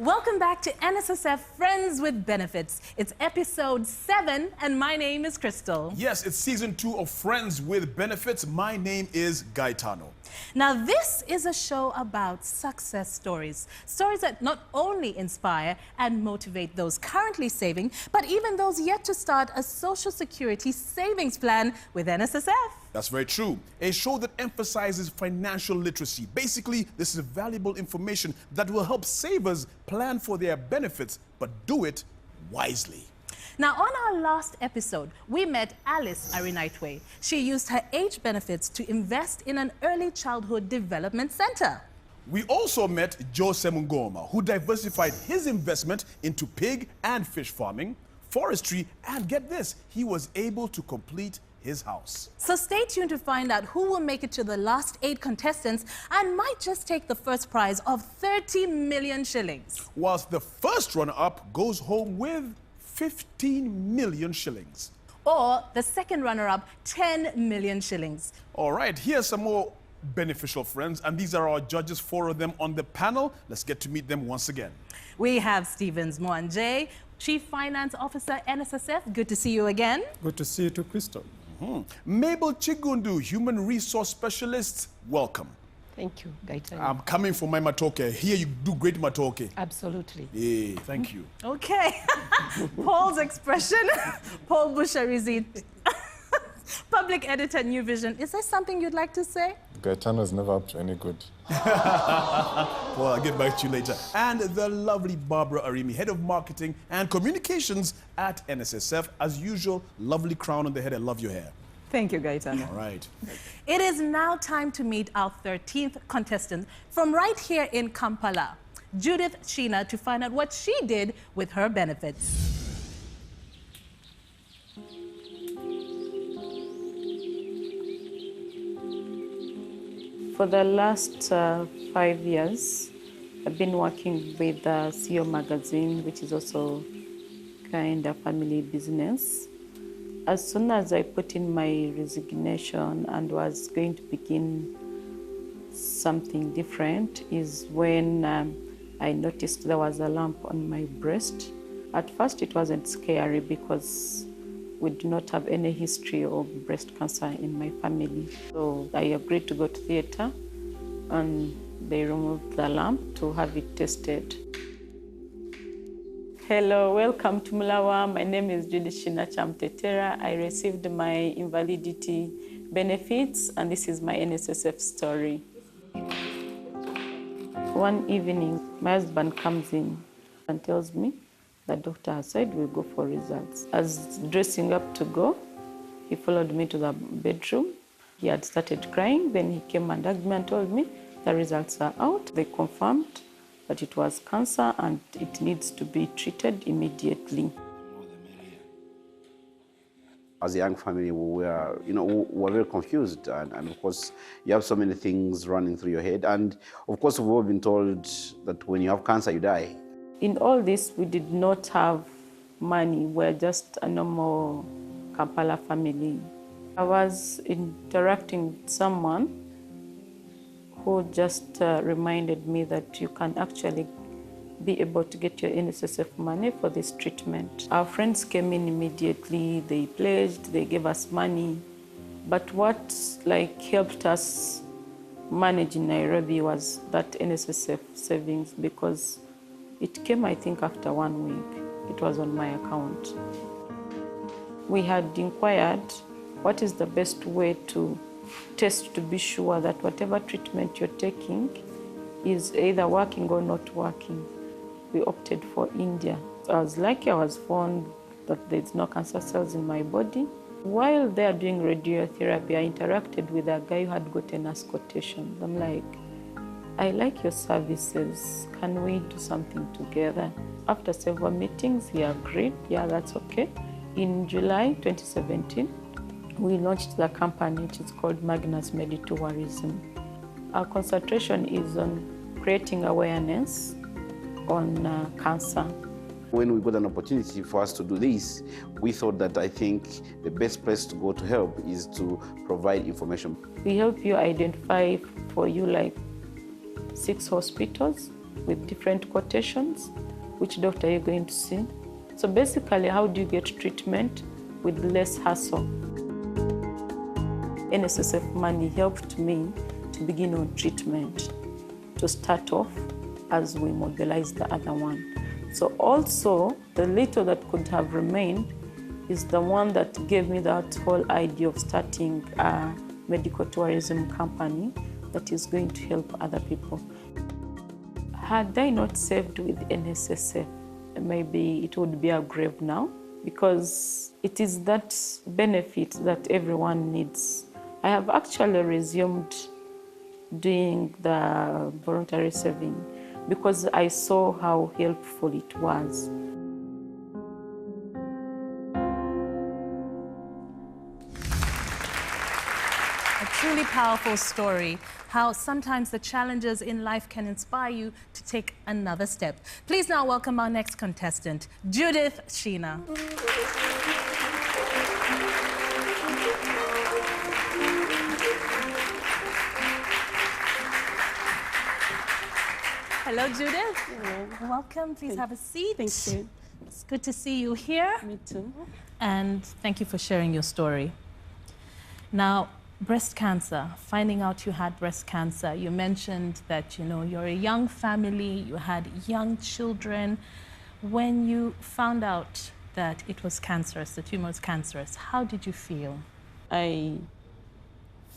Welcome back to NSSF Friends with Benefits. It's episode 7 and my name is Crystal. Yes, it's season 2 of Friends with Benefits. My name is Gaetano. Now this is a show about success stories. Stories that not only inspire and motivate those currently saving, but even those yet to start a Social Security savings plan with NSSF. That's very true. A show that emphasizes financial literacy. Basically, this is valuable information that will help savers plan for their benefits, but do it wisely. Now, on our last episode, we met Alice Arinaitwe. She used her age benefits to invest in an early childhood development center. We also met Jose Mungoma, who diversified his investment into pig and fish farming, forestry, and get this, he was able to complete his house. So stay tuned to find out who will make it to the last 8 contestants and might just take the first prize of 30 million shillings. Whilst the first runner-up goes home with 15 million shillings. Or the second runner-up, 10 million shillings. All right, here's some more beneficial friends, and these are our judges, 4 of them on the panel. Let's get to meet them once again. We have Stevens Mwanje, Chief Finance Officer, NSSF. Good to see you again. Good to see you too, Crystal. Mabel Chigundu, Human Resource Specialist, welcome. Thank you, Gaetano. I'm coming for my matoke. Here you do great matoke. Absolutely. Yeah, thank you. Okay. Paul's expression, Paul Busharizi, Public Editor, New Vision. Is there something you'd like to say? Gaetano is never up to any good. Well, I'll get back to you later. And the lovely Barbara Arimi, Head of Marketing and Communications at NSSF. As usual, lovely crown on the head. I love your hair. Thank you, Gaetano. All right. It is now time to meet our 13th contestant from right here in Kampala, Judith Sheena, to find out what she did with her benefits. For the last 5 years, I've been working with CEO Magazine, which is also kind of family business. As soon as I put in my resignation and was going to begin something different is when I noticed there was a lump on my breast. At first it wasn't scary because we do not have any history of breast cancer in my family. So I agreed to go to theater and they removed the lump to have it tested. Hello, welcome to Mulawa. My name is Judith Kyamutetera. I received my invalidity benefits and this is my NSSF story. One evening, my husband comes in and tells me the doctor has said we'll go for results. As dressing up to go, he followed me to the bedroom. He had started crying. Then he came and hugged me and told me the results are out. They confirmed that it was cancer and it needs to be treated immediately. As a young family, we were very confused, and of course, you have so many things running through your head. And of course, we've all been told that when you have cancer, you die. In all this, we did not have money. We're just a normal Kampala family. I was interacting with someone who just reminded me that you can actually be able to get your NSSF money for this treatment. Our friends came in immediately, they pledged, they gave us money. But what helped us manage in Nairobi was that NSSF savings because it came, I think, after 1 week. It was on my account. We had inquired what is the best way to test to be sure that whatever treatment you're taking is either working or not working. We opted for India. I was lucky I was found that there's no cancer cells in my body. While they are doing radiotherapy, I interacted with a guy who had gotten us quotations. I'm like, I like your services. Can we do something together? After several meetings, he agreed, yeah, that's okay. In July 2017, we launched the company, which is called Magnus Medi-tourism. Our concentration is on creating awareness on cancer. When we got an opportunity for us to do this, we thought that I think the best place to go to help is to provide information. We help you identify for you 6 hospitals with different quotations. Which doctor are you going to see? So basically, how do you get treatment with less hassle? NSSF money helped me to begin on treatment, to start off as we mobilize the other one. So also, the little that could have remained is the one that gave me that whole idea of starting a medical tourism company that is going to help other people. Had I not saved with NSSF, maybe it would be a grave now, because it is that benefit that everyone needs. I have actually resumed doing the voluntary saving because I saw how helpful it was. A truly powerful story, how sometimes the challenges in life can inspire you to take another step. Please now welcome our next contestant, Judith Sheena. Hello, Judith. Hello. Welcome. Please have a seat. Thank you. It's good to see you here. Me too. And thank you for sharing your story. Now, breast cancer, finding out you had breast cancer. You mentioned that, you're a young family, you had young children. When you found out that it was cancerous, the tumor was cancerous, how did you feel? I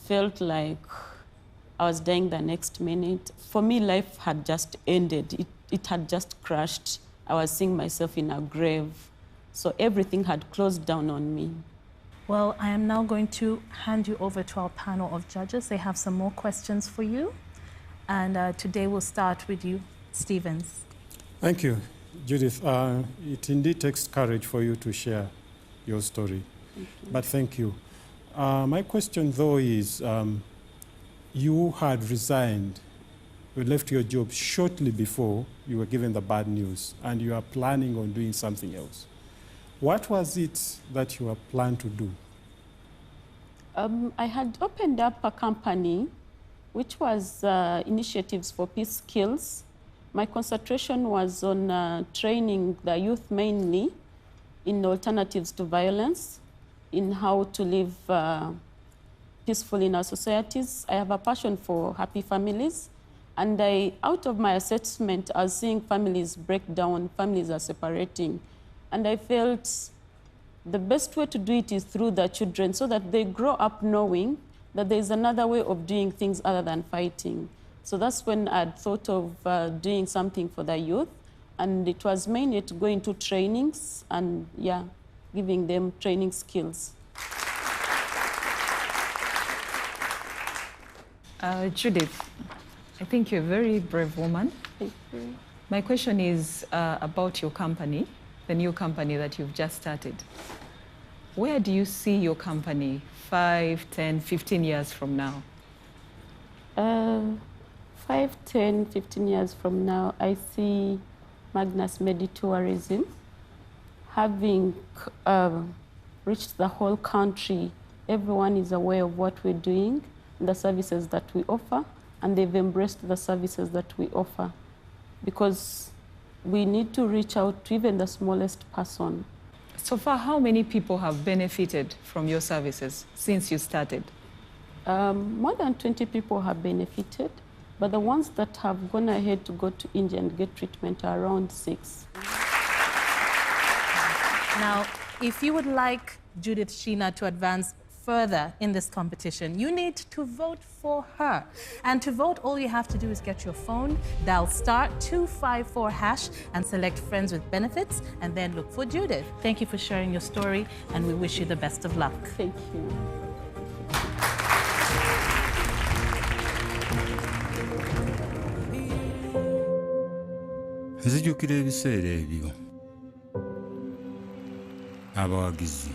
felt like I was dying the next minute. For me, life had just ended. It had just crashed. I was seeing myself in a grave. So everything had closed down on me. Well, I am now going to hand you over to our panel of judges. They have some more questions for you. And today we'll start with you, Stevens. Thank you, Judith. It indeed takes courage for you to share your story. But thank you. My question, though, is you had resigned, you left your job shortly before you were given the bad news, and you are planning on doing something else. What was it that you were planning to do? I had opened up a company which was initiatives for peace skills. My concentration was on training the youth mainly in alternatives to violence, in how to live peacefully in our societies. I have a passion for happy families. And out of my assessment, I was seeing families break down, families are separating. And I felt the best way to do it is through the children so that they grow up knowing that there's another way of doing things other than fighting. So that's when I'd thought of doing something for the youth. And it was mainly to go into trainings and, giving them training skills. Judith, I think you're a very brave woman. Thank you. My question is about your company, the new company that you've just started. Where do you see your company 5, 10, 15 years from now? 5, 10, 15 years from now, I see Magnus Medi-tourism having reached the whole country. Everyone is aware of what we're doing, the services that we offer, and they've embraced the services that we offer, because we need to reach out to even the smallest person. So far, how many people have benefited from your services since you started? More than 20 people have benefited, but the ones that have gone ahead to go to India and get treatment are around 6. Now, if you would like Judith Sheena to advance further in this competition, you need to vote for her. And to vote, all you have to do is get your phone, dial *254# and select Friends with Benefits, and then look for Judith. Thank you for sharing your story, and we wish you the best of luck. Thank you. Nzijukira ebiseera ebyo abawagizi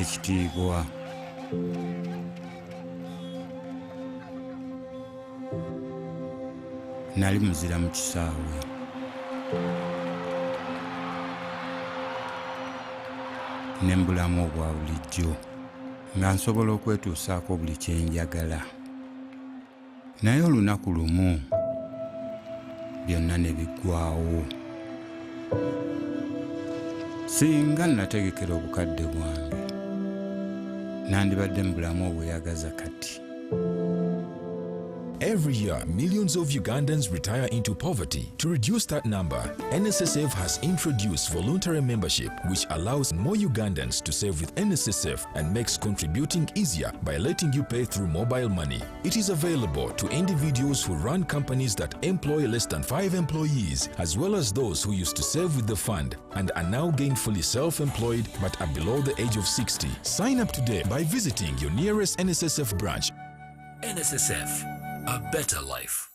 ekitiibwa nali muzira mu kisaawe ne mbulamu obwa bulijjo nga nsobola okwetuusaako buli kye njagala naye olunaku lumu byonna ne biggwaawo. Singa nategekera obukadde bwange nandibadde mu bulamu obweyagaza kati. Every year, millions of Ugandans retire into poverty. To reduce that number, NSSF has introduced voluntary membership, which allows more Ugandans to save with NSSF and makes contributing easier by letting you pay through mobile money. It is available to individuals who run companies that employ less than 5 employees, as well as those who used to save with the fund and are now gainfully self-employed but are below the age of 60. Sign up today by visiting your nearest NSSF branch. NSSF, a better life.